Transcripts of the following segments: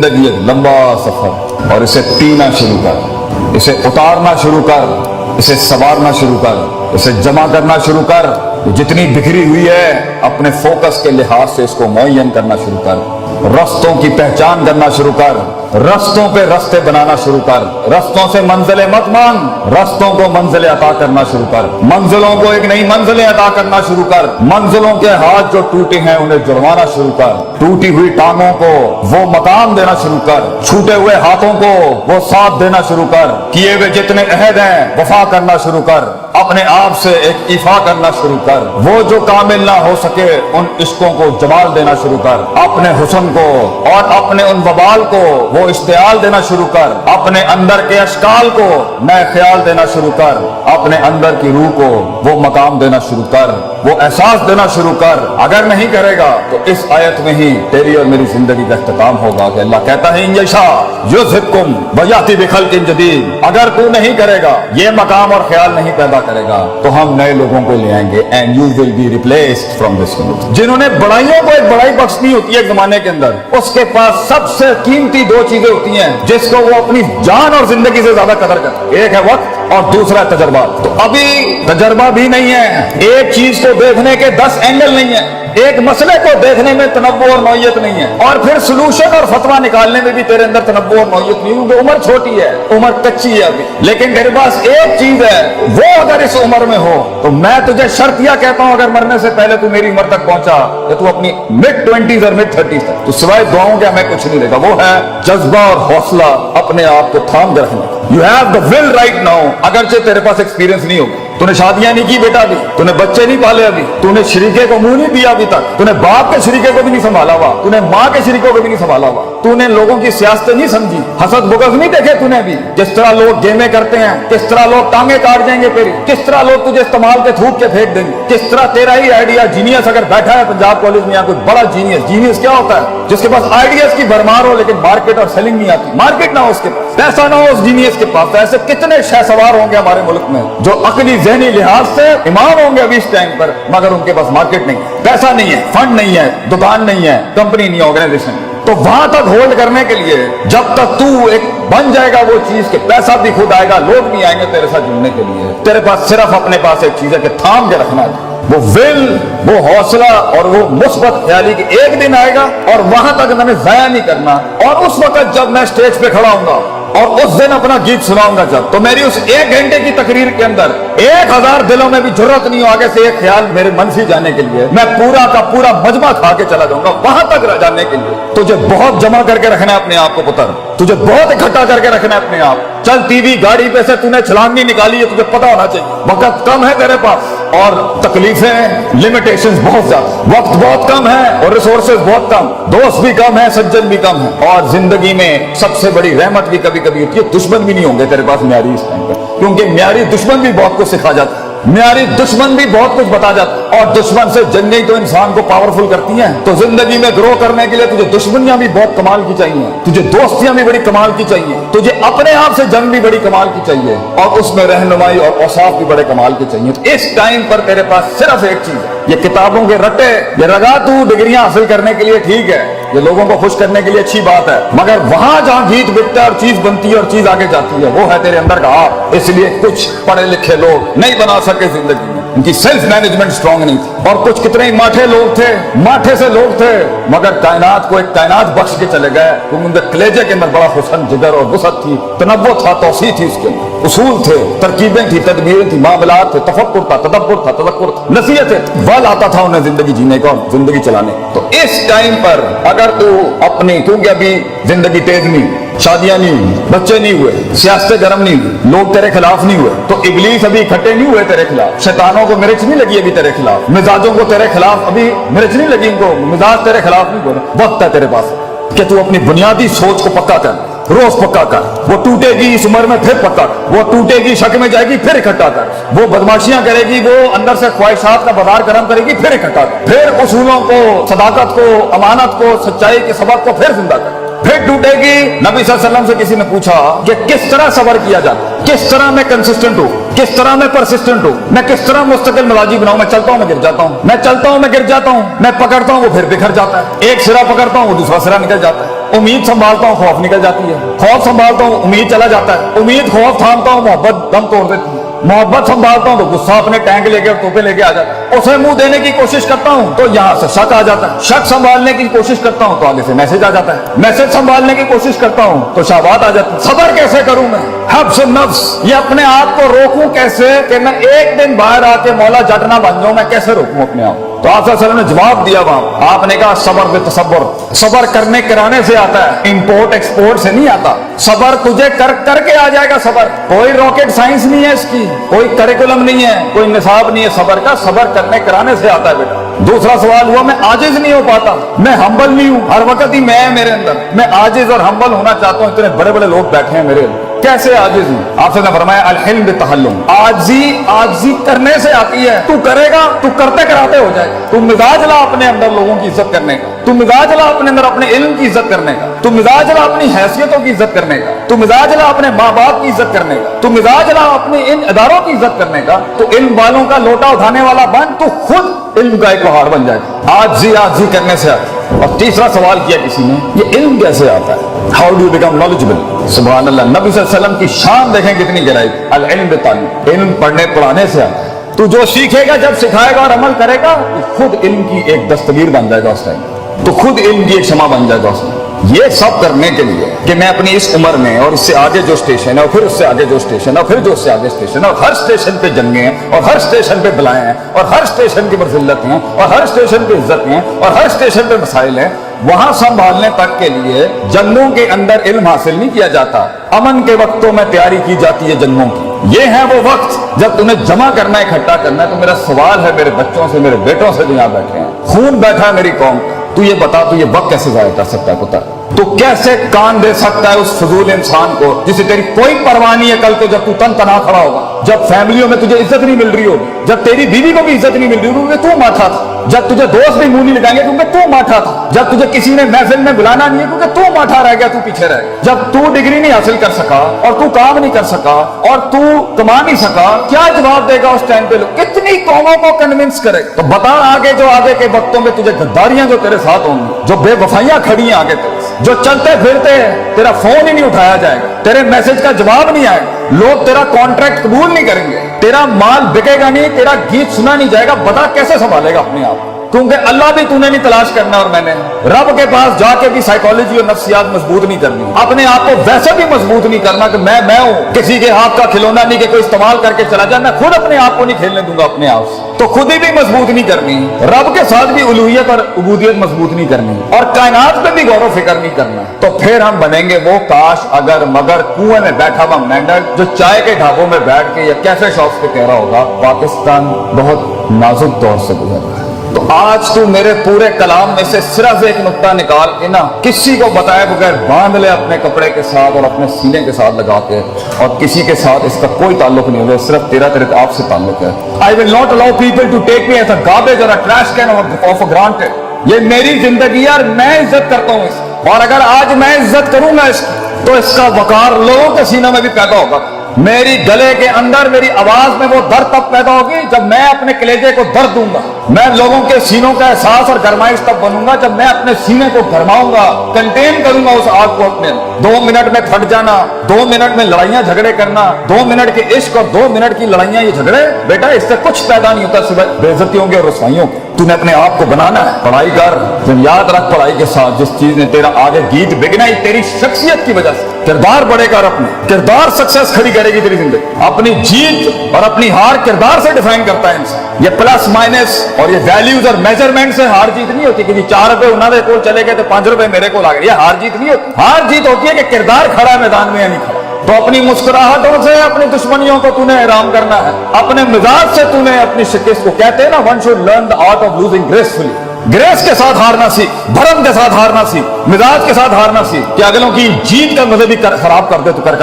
जिंदगी एक लंबा सफर और इसे पीना शुरू कर, इसे उतारना शुरू कर, इसे संवारना शुरू कर, इसे जमा करना शुरू कर। जितनी बिखरी हुई है अपने फोकस के लिहाज से इसको मुअय्यन करना शुरू कर, रस्तों की पहचान करना शुरू कर, रस्तों पे रस्ते बनाना शुरू कर, रस्तों से मंजिलें मत मांग, रस्तों को मंजिलें अता करना शुरू कर, मंजिलों को एक नई मंजिलें अता करना शुरू कर, मंजिलों के हाथ जो टूटे हैं उन्हें जुड़वाना शुरू कर, टूटी हुई टांगों को वो मकाम देना शुरू कर, छूटे हुए हाथों को वो साथ देना शुरू कर, किए हुए जितने अहद हैं वफा करना शुरू कर, अपने आप से एक इफा करना शुरू कर, वो जो कामिल ना हो सके उन इश्कों को जमाल देना शुरू कर, अपने हुस्न को और अपने उन वबाल को वो इश्तियाल देना शुरू कर, अपने अंदर के अशकाल को नए ख्याल देना शुरू कर, अपने अंदर की रूह को वो मकाम देना शुरू कर, वो एहसास देना शुरू कर। अगर नहीं करेगा तो इस आयत में ही तेरी और मेरी जिंदगी का इख्तिताम होगा कि अल्लाह कहता है इंशा युज़हिबकुम व याति बिखल्किन जदीद। अगर तू नहीं करेगा, ये मकाम और ख्याल नहीं पैदा करेगा तो हम नए लोगों को ले आएंगे and you will be replaced from this world. जिन्होंने बड़ाइयों को एक बड़ाई बख्शनी होती है एक जमाने के अंदर, उसके पास सबसे कीमती दो चीजें होती हैं जिसको वो अपनी जान और जिंदगी से ज्यादा कदर करता है। एक है वक्त और दूसरा है तजर्बा। तो अभी तजर्बा भी नहीं है, एक चीज को देखने के 10 एंगल नहीं है, एक मसले को देखने में तनव्वुर और नौयत नहीं है, और फिर सोल्यूशन और फतवा निकालने में भी तेरे अंदर तनव्वुर और नौयत नहीं है। उम्र छोटी है, उम्र कच्ची है अभी, लेकिन तेरे पास एक चीज है, वो अगर इस उम्र में हो तो मैं तुझे शर्तिया कहता हूं, अगर मरने से पहले तू मेरी उम्र तक पहुंचा या तू अपनी मिड-20s और मिड-30s तक, तो सिवाय दुआओं के हमें कुछ नहीं रहेगा। वो है जज्बा और हौसला अपने आप को थाम के रखना। You have the will write now. अगरचे तेरे पास एक्सपीरियंस नहीं होगा, तूने शादियां नहीं की बेटा अभी, तूने बच्चे नहीं पाले अभी, तूने शरीके को मुंह नहीं दिया अभी तक, तूने बाप के शरीके को भी नहीं संभाला हुआ, तूने माँ के शरीकों को भी नहीं संभाला हुआ, तूने लोगों की सियासत नहीं समझी, हसद बुगज नहीं देखे तूने अभी, किस तरह लोग गेमे करते हैं, किस तरह लोग टांगे काट जाएंगे तेरी, किस तरह लोग तुझे इस्तेमाल के थूक के फेंक देंगे, किस तरह तेरा ही आइडिया जीनियस अगर बैठा है पंजाब कॉलेज में या कोई बड़ा जीनियस। जीनियस क्या होता है? जिसके पास आइडियाज की भरमार हो लेकिन मार्केट और सेलिंग नहीं आती, मार्केट ना हो उसके पास, पैसा ना हो उस जीनियस के पास। तो ऐसे कितने शहसवार होंगे हमारे मुल्क में जो अकली ज़हनी लिहाज से इमाम होंगे अभी इस टाइम पर, मगर उनके पास मार्केट नहीं है, पैसा नहीं है, फंड नहीं है, दुकान नहीं है, कंपनी नहीं है, ऑर्गेनाइजेशन। तो वहां तक होल्ड करने के लिए जब तक तू एक बन जाएगा वो चीज के पैसा भी खुद आएगा, लोग भी आएंगे तेरे साथ जुड़ने के लिए, तेरे पास सिर्फ अपने पास एक चीज है कि थाम के रखना है, वो विल, वो हौसला और वो मुस्बत ख्याली कि एक दिन आएगा और वहां तक मैंने जाया नहीं करना। और उस वक्त जब मैं स्टेज पे खड़ा हूंगा और उस दिन अपना गीत सुनाऊंगा जब, तो मेरी उस 1 घंटे की तकरीर के अंदर 1000 दिलों में भी जरूरत नहीं हो आगे से एक ख्याल मेरे मन से जाने के लिए, मैं पूरा का पूरा मजमा खा के चला जाऊंगा वहां तक जाने के लिए। तुझे बहुत जमा करके रखना है अपने आप को पुत्र, तुझे बहुत इकट्ठा करके रखना है अपने आप। चल टीवी गाड़ी पे से तूने छलांग नहीं निकाली है, तुझे पता होना चाहिए वक्त कम है तेरे पास और तकलीफें, लिमिटेशंस बहुत ज्यादा, वक्त बहुत कम है और रिसोर्सेज बहुत कम, दोस्त भी कम है, सज्जन भी कम है, और जिंदगी में सबसे बड़ी रहमत भी कभी कभी होती है, दुश्मन भी नहीं होंगे तेरे पास म्यारी इस टाइम पर, क्योंकि म्यारी दुश्मन भी बहुत कुछ सिखा जाता है, म्यारी दुश्मन भी बहुत कुछ बता जाता है, और दुश्मन से जंगें तो इंसान को पावरफुल करती हैं। तो जिंदगी में ग्रो करने के लिए तुझे दुश्मनियां भी बहुत कमाल की चाहिए, तुझे दोस्तियां भी बड़ी कमाल की चाहिए, तुझे अपने आप से जंग भी बड़ी कमाल की चाहिए, और उसमें रहनुमाई और औसाफ भी बड़े कमाल के चाहिए। तो इस टाइम पर तेरे पास सिर्फ एक चीज है, ये किताबों के रट्टे, ये रगा तू डिग्रियां हासिल करने के लिए ठीक है, ये लोगों को खुश करने के लिए अच्छी बात है, मगर वहां जहां गीत बिकता है और चीज बनती है और चीज आगे जाती है, वो है तेरे अंदर का आप। इसलिए कुछ पढ़े लिखे लोग नहीं बना सके जिंदगी में, उनकी सेल्फ मैनेजमेंट स्ट्रांग नहीं थी, और कुछ कितने ही माठे लोग थे, माठे से लोग थे, मगर कायनात को एक कायनात बख्श के चले गए, क्योंकि उनके कलेजे के अंदर बड़ा हुस्न, जिगर और वुसअत थी, तनव्वु था, तौसीह थी, उसके अंदर उसूल थे, तरकीबें थी, तदबीरें थी, मामलात थे, तफक्कुर था, तदब्बुर था, तज़क्कुर था, नसीहत थे, बल आता था उन्हें जिंदगी जीने का और जिंदगी चलाने। तो इस टाइम पर अगर तू अपनी, क्योंकि अभी जिंदगी तेज नहीं, शादियां नहीं हुई, बच्चे नहीं हुए, सियासत गर्म नहीं हुई, लोग तेरे खिलाफ नहीं हुए, तो इब्लीस अभी इकट्ठे नहीं हुए तेरे खिलाफ, शैतानों को मिर्च नहीं लगी अभी तेरे खिलाफ, मिजाजों को तेरे खिलाफ अभी मिर्च नहीं लगी, इनको मिजाज तेरे खिलाफ नहीं बोले। वक्त है तेरे पास कि तू अपनी बुनियादी सोच को पक्का कर, रोज पक्का कर, वो टूटेगी इस उम्र में फिर पक्का कर, वो टूटेगी, शक में जाएगी फिर इकट्ठा कर, वो बदमाशियां करेगी, वो अंदर से ख्वाहिशात का बाजार गर्म करेगी फिर इकट्ठा कर, फिर उसूलों को, सदाकत को, अमानत को, सच्चाई के सबक को फिर जिंदा कर, फिर टूटेगी। नबी सल्लल्लाहु अलैहि वसल्लम से किसी ने पूछा कि किस तरह सबर किया जाता, किस तरह मैं कंसिस्टेंट हूँ, किस तरह मैं परसिस्टेंट हूँ, मैं किस तरह मुस्तकिल मिजाजी बनाऊं, मैं चलता हूँ मैं गिर जाता हूँ, मैं चलता हूँ मैं गिर जाता हूँ, मैं पकड़ता हूँ वो फिर बिखर जाता है, एक सिरा पकड़ता हूँ वो दूसरा सिरा निकल जाता है, उम्मीद संभालता हूँ खौफ निकल जाती है, खौफ संभालता हूँ उम्मीद चला जाता है, उम्मीद खौफ थामता हूँ मोहब्बत दम तोड़ देती है, मोहब्बत संभालता हूँ तो गुस्सा अपने टैंक लेके और तोपे लेके आ जाता है, उसे मुंह देने की कोशिश करता हूँ तो यहाँ से शक आ जाता है, शक संभालने की कोशिश करता हूँ तो आगे से मैसेज आ जाता है, मैसेज संभालने की कोशिश करता हूँ तो शाबात आ जाती है। सबर कैसे करूं मैं, हब्स नफ्स, ये अपने आप को रोकूं कैसे कि मैं एक दिन बाहर आके मौला जट ना बन जाऊं, मैं कैसे रोकूं अपने आप। तो आप सल्लल्लाहु अलैहि वसल्लम ने जवाब दिया वहां, आपने कहा सबर बे तसब्बुर, सबर करने कराने से आता है, इंपोर्ट एक्सपोर्ट से नहीं आता। सबर तुझे करके आ जाएगा सबर, कोई रॉकेट साइंस नहीं है इसकी, कोई करिकुलम नहीं है, कोई निसाब नहीं है सबर का, सबर करने कराने से आता है बेटा। दूसरा सवाल हुआ मैं आजिज नहीं हो पाता, मैं हम्बल नहीं हूं, हर वक्त ही मैं मेरे अंदर, मैं आजिज और हम्बल होना चाहता हूं, इतने बड़े बड़े लोग बैठे हैं मेरे, कैसे आजिज हूं। आपसे ने फरमाया अल हिल्म बितहल्लुम, आजी करने से आती है, तू करेगा तू करते कराते हो जाएगा। तू मिजाज ला अपने अंदर लोगों की इज्जत करने का, तू मिजाज ला अपने अंदर अपने इल्म की इज्जत करने का, तू मिजाज ला अपनी हैसियतों की इज्जत करने का, तू मिजाज ला अपने माँ बाप की इज्जत करने का, तू मिजाज ला अपने इन इदारों की इज्जत करने का, तो इल्म वालों का लोटा उठाने वाला बन, तो खुद इल्म का एक पहाड़ बन जाएगा। आजी करने से आता है। और तीसरा सवाल किया किसी ने, ये इल्म कैसे आता है, हाउ डू बिकम नॉलेजेबल। सुभान अल्लाह, नबी सल्लल्लाहु अलैहि वसल्लम की शान देखें कितनी गहराई, अल इल्म बिताल्लुम, इल्म पढ़ने पढ़ाने से आता है। तू जो सीखेगा जब सिखाएगा और अमल करेगा तो खुद इल्म की एक दस्तगीर बन जाएगा उस टाइम, तो खुद इल्म की एक क्षमा बन जाएगा उस टाइम। ये सब करने के लिए कि मैं अपनी इस उम्र में और इससे आगे जो स्टेशन है और फिर उससे आगे जो स्टेशन है और फिर जो उससे आगे स्टेशन है, और हर स्टेशन पे जंगे हैं और हर स्टेशन पे बलाएं हैं और हर स्टेशन की मरजिल्लत हैं और हर स्टेशन पे इज्जत हैं और हर स्टेशन पे मसाइल हैं, वहां संभालने तक के लिए जंगों के अंदर इल्म हासिल नहीं किया जाता, अमन के वक्तों में तैयारी की जाती है जंगों की। ये है वो वक्त जब तुम्हें जमा करना है, इकट्ठा करना है। तो मेरा सवाल है मेरे बच्चों से, मेरे बेटों से जो यहाँ बैठे हैं, खून बैठा है मेरी कौम का, तू ये बता, तू ये वक्त कैसे जाया कर सकता है पुत्र, तू कैसे कान दे सकता है उस फजूल इंसान को जिसे तेरी कोई परवाह नहीं है कल को जब तू तन तना खड़ा होगा, जब फैमिलियों में तुझे इज्जत नहीं मिल रही होगी, जब तेरी बीवी को भी इज्जत नहीं मिल रही होगी क्योंकि तू माठा था, जब तुझे दोस्त भी मुंह नहीं लगाएंगे क्योंकि तू माठा था, जब तुझे किसी ने महफिल में बुलाना नहीं है क्योंकि तू माठा रह गया, तू पीछे रह गया, जब तू डिग्री नहीं हासिल कर सका और तू काम नहीं कर सका और तू कमा नहीं सका, क्या जवाब देगा उस टाइम पे लोग, कितनी कौमों को कन्विंस करे। तो बता आगे जो आगे के वक्तों में तुझे गद्दारियां जो तेरे साथ होंगी, जो बेवफाइयां खड़ी हैं आगे तेरे, जो चलते फिरते तेरा फोन ही नहीं उठाया जाएगा, तेरे मैसेज का जवाब नहीं आएगा, लोग तेरा कॉन्ट्रैक्ट कबूल नहीं करेंगे, तेरा माल बिकेगा नहीं, तेरा गीत सुना नहीं जाएगा, बता कैसे संभालेगा अपने आप। क्योंकि अल्लाह भी तूने नहीं तलाश करना और मैंने रब के पास जाके भी साइकोलॉजी और नफ्सियात मजबूत नहीं करनी, अपने आप को वैसे भी मजबूत नहीं करना कि मैं हूं, किसी के हाथ का खिलौना नहीं कि कोई इस्तेमाल करके चला जाए, मैं खुद अपने आप को नहीं खेलने दूंगा अपने आप से, तो खुद ही भी मजबूत नहीं करनी, रब के साथ भी उलूहियत और उबूदियत मजबूत नहीं करनी और कायनात पे भी गौर फिक्र नहीं करना, तो फिर हम बनेंगे वो काश अगर मगर कुएं में बैठा हुआ मेंढक जो चाय के ढाबों में बैठ के या कैफे शॉप्स पे कह रहा होगा पाकिस्तान बहुत नाजुक दौर से गुजर रहा है। तो आज तू मेरे पूरे कलाम में से सिर्फ एक नुक्ता निकाल के ना किसी को बताए बगैर बांध ले अपने कपड़े के साथ और अपने सीने के साथ लगा के, और किसी के साथ इसका कोई ताल्लुक नहीं होगा, सिर्फ तेरे आपसे ताल्लुक है। I will not allow people to take me as a garbage और a trash can of granted. ये मेरी जिंदगी है और मैं इज्जत करता हूँ इसकी, और अगर आज मैं इज्जत करूंगा इसकी तो इसका वकार लोगों के सीने में भी पैदा होगा। मेरी गले के अंदर मेरी आवाज में वो दर्द तब पैदा होगी जब मैं अपने कलेजे को दर्द दूंगा, मैं लोगों के सीनों का एहसास और गरमाइश तब बनूंगा जब मैं अपने सीने को गरमाऊंगा, कंटेन करूंगा उस आग को अपने। 2 मिनट में फट जाना, 2 मिनट में लड़ाइयां झगड़े करना, 2 मिनट के इश्क और 2 मिनट की लड़ाइयां ये झगड़े, बेटा इससे कुछ पैदा नहीं होता सिवाय बेइज्जतियों के और रुसवाइयों के। तूने अपने आप को बनाना है, पढ़ाई कर, जब याद रख पढ़ाई के साथ जिस चीज ने तेरा आगे गीत बिगना ही तेरी शख्सियत की वजह से, किरदार बड़े कर, अपने किरदार सक्सेस खड़ी करेगी तेरी जिंदगी। अपनी जीत और अपनी हार किरदार से डिफाइन करता है इंसान। ये प्लस माइनस और ये वैल्यूज और मेजरमेंट से हार जीत नहीं होती कि जी 4 रुपए उन्होंने को चले गए तो 5 रुपए मेरे को आ गए, ये हार जीत नहीं होती। हार जीत होती है कि किरदार खड़ा है मैदान में या नहीं खड़ा। तो अपनी मुस्कुराहटों से अपनी दुश्मनियों को तूने हैरान करना है, अपने मिजाज से तूने अपनी शिकस्त को, कहते हैं ना one should learn the art of losing gracefully, grace के साथ हारना सीख, धर्म के साथ हारना सीख, मिजाज के साथ हारना सीख, कि अगलों की जीत का मजे भी खराब कर दे तो कर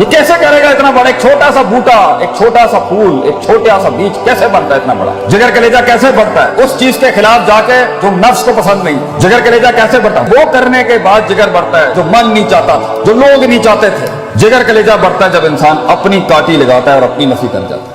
ये कैसे करेगा? इतना बड़ा एक छोटा सा बूटा, एक छोटा सा फूल, एक छोटा सा बीज कैसे बनता है इतना बड़ा? जिगर कलेजा कैसे बढ़ता है उस चीज के खिलाफ जाके जो नफ्स को पसंद नहीं? जिगर कलेजा कैसे बढ़ता है? वो करने के बाद जिगर बढ़ता है जो मन नहीं चाहता था, जो लोग नहीं चाहते थे। जिगर कलेजा बढ़ता है जब इंसान अपनी काटी लगाता है और अपनी नफी कर जाता है।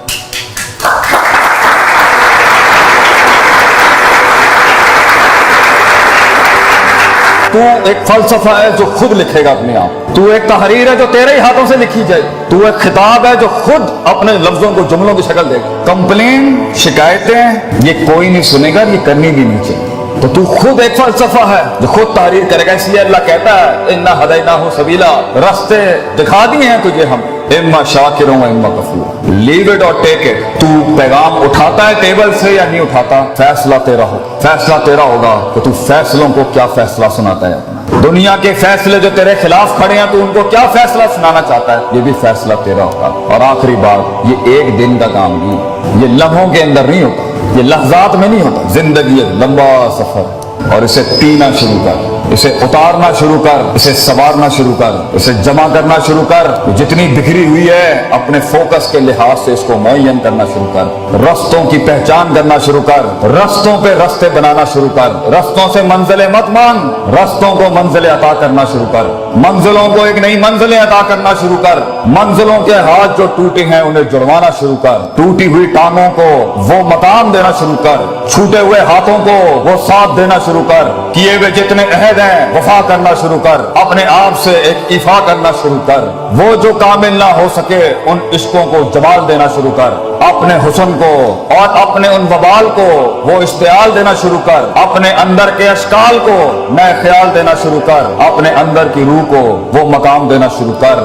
तू एक फलसफा है जो खुद लिखेगा अपने आप, तू एक तहरीर है जो तेरे ही हाथों से लिखी जाए, तू एक खिताब है जो खुद अपने लफ्जों को जुमलों की शक्ल देगा। कंप्लेन, शिकायतें ये कोई नहीं सुनेगा, ये करनी भी नहीं चाहिए। तो तू खुद एक फलसफा है जो खुद तहरीर करेगा। इसलिए अल्लाह कहता है इन्ना हदैनाहु सबीला, रास्ते दिखा दिए हैं तुझे हम, इम्मा शाकिर व इम्मा कफूर, लीव इट और टेक इट। तू पैगाम उठाता है टेबल से या नहीं उठाता, फैसला तेरा हो, फैसला तेरा होगा कि तू फैसलों को क्या फैसला सुनाता है अपना। दुनिया के फैसले जो तेरे खिलाफ खड़े हैं, तू उनको क्या फैसला सुनाना चाहता है, ये भी फैसला तेरा होगा। और आखिरी बात, ये एक दिन का काम नहीं, ये लम्हों के अंदर नहीं होता, ये लहजात में नहीं होता। जिंदगी एक लंबा सफर, और इसे पीना शुरू कर, इसे उतारना शुरू कर, इसे संवारना शुरू कर, इसे जमा करना शुरू कर। जितनी बिखरी हुई है अपने फोकस के लिहाज से इसको मुअय्यन करना शुरू कर, रस्तों की पहचान करना शुरू कर, रस्तों पे रस्ते बनाना शुरू कर, रस्तों से मंजिलें मत मांग, रस्तों को मंजिलें अता करना शुरू कर, मंजिलों को एक नई मंजिलें अता करना शुरू कर, मंजिलों के हाथ जो टूटे हैं उन्हें जुड़वाना शुरू कर, टूटी हुई टांगों को वो मकाम देना शुरू कर, छूटे हुए हाथों को वो साथ देना शुरू कर, किए हुए जितने अहद हैं वफा करना शुरू कर, अपने आप से एक इफा करना शुरू कर, वो जो कामिल ना हो सके उन इश्कों को जमाल देना शुरू कर, अपने हुस्न को और अपने उन वबाल को वो इश्तियाल देना शुरू कर, अपने अंदर के अशकाल को नए ख्याल देना शुरू कर, अपने अंदर की रूह को वो मकाम देना शुरू कर।